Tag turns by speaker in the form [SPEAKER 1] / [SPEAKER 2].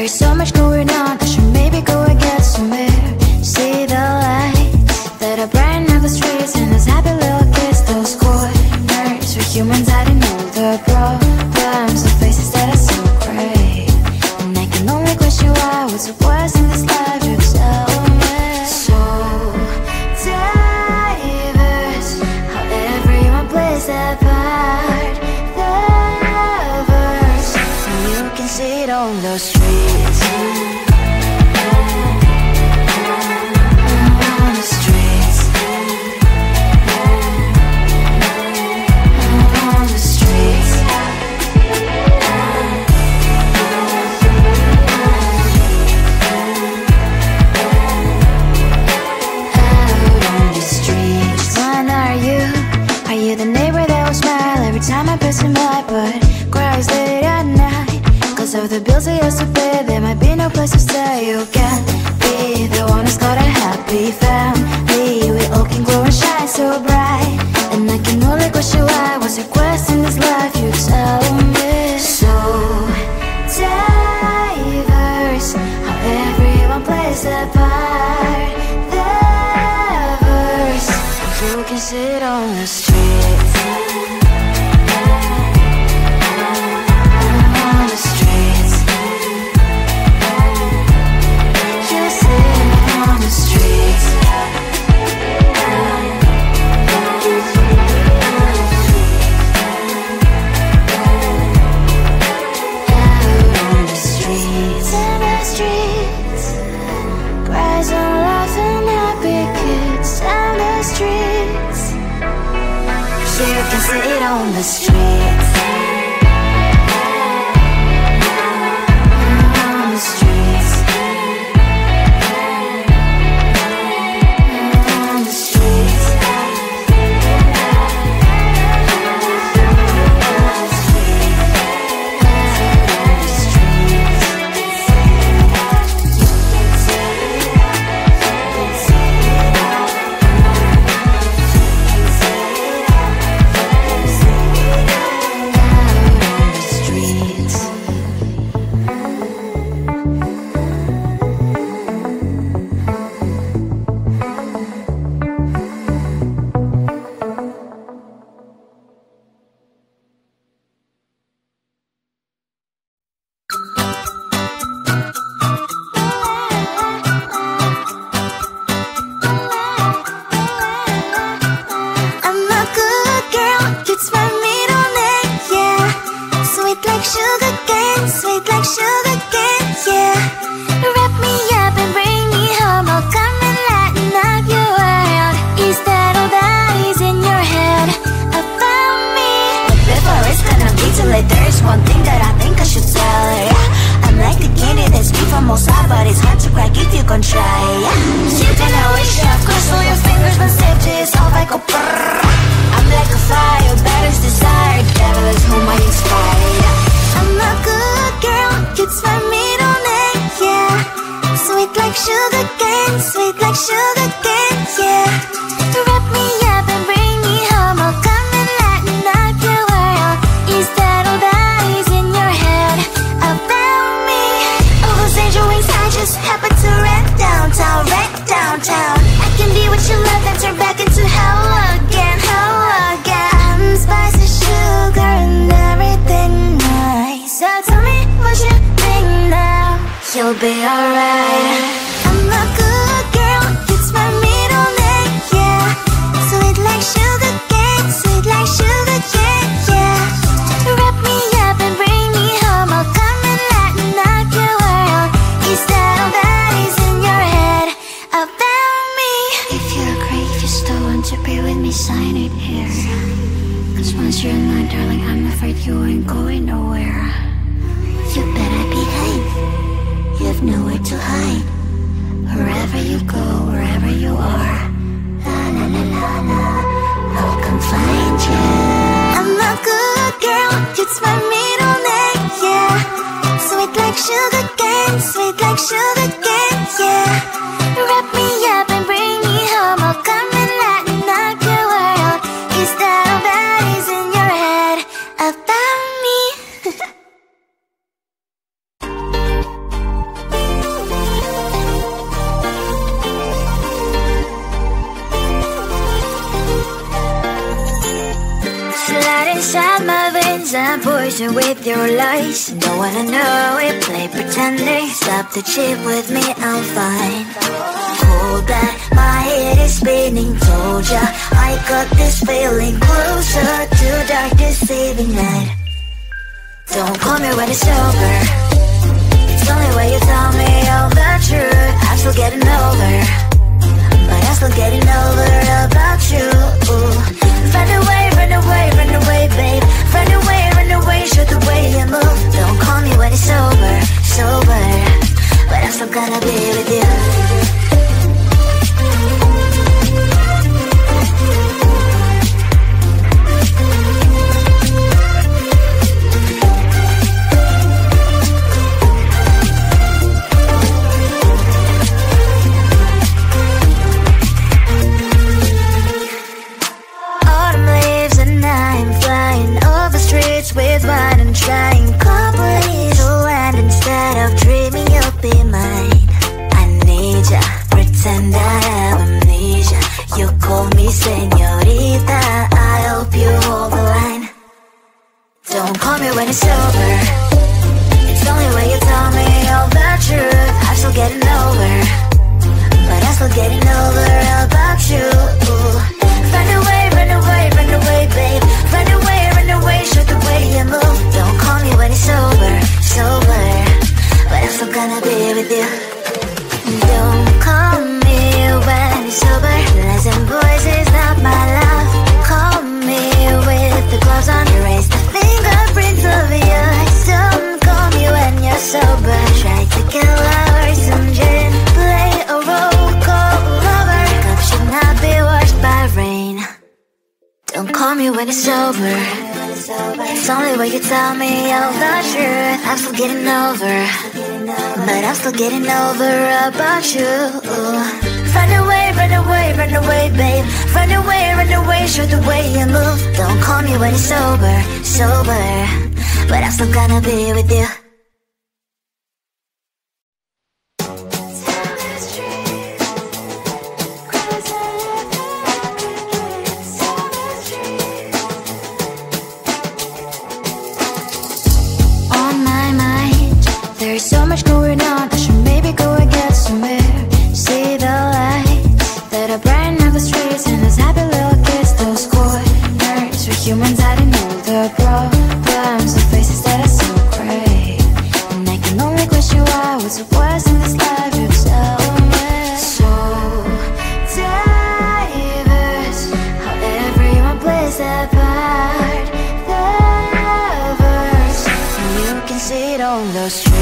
[SPEAKER 1] So much going on, I should maybe go and get some air. See the lights that are brighten up the streets, and those happy little kids, those corners where humans hiding all the problems, the faces that are so gray. And I can only question why, what's the worst in this life, you tell me. So diverse, how everyone plays their part. The verse, and you can see it on the streets. Of the bills I used to pay, there might be no place to stay. You can't be the one who's got a happy family. We all can glow and shine so bright, and I can only question why. What's your quest in this life, you tell me. So diverse, how everyone plays their part. The verse, you can sit on the streets. Sit on the streets. On the streets. On the streets. You'll be alright. I'm a good girl, it's my middle name, yeah. Sweet like sugar cane, sweet like sugar cane, yeah. Wrap me up and bring me home, I'll come and lighten up your world. Is that all that is in your head about me? If you agree, if you still want to be with me, sign it here. Cause once you're mine, darling, I'm afraid you ain't going nowhere. You better behave, you have nowhere to hide. Wherever you go, wherever you are, la la la la la, I'll come find you. I'm a good girl, it's my middle name, yeah. Sweet like sugar cane, sweet like sugar cane, yeah. poison with your lies. Don't wanna know it, play pretending. Stop the cheat with me, I'm fine. Hold back, my head is spinning. Told ya, I got this feeling. Closer to dark deceiving night. Don't call me when it's over. It's only when you tell me all the truth. I'm still getting over, but I'm still getting over about you. Run away, run away, run away, babe. Run away, show the way you move. Don't call me when it's over, sober, but I'm still gonna be with you. With wine and trying company to land instead of dreaming you'll be mine. I need ya, pretend I have amnesia. You call me señorita, I hope you hold the line. Don't call me when it's over. It's only when you tell me all the truth. I'm still getting over, but I'm still getting over about you. Run away, run away, run away, babe. Run away, show the way you move. Don't call me when it's over, sober, but I'm still gonna be with you. Don't call me when it's over. Listen, boys is not my love. Call me with the gloves on. Erase the fingerprints of your eyes. Don't call me when you're sober. Try to kill our some gin. Play a role called lover. Cup should not be washed by rain. Don't call me when it's over. It's only when you tell me all the truth. I'm still getting over, but I'm still getting over about you. Run away, run away, run away, babe. Run away, show the way you move. Don't call me when it's over, sober, but I'm still gonna be with you.
[SPEAKER 2] So much going on, I should maybe go and get some air. See the lights that are brighten up the streets, and those happy little kids, those corners where humans hiding all the problems, the faces that are so gray. And I can only question why, what's the worst in this life, you tell me. So diverse, how everyone plays their part. The verse, and you can see it on the streets.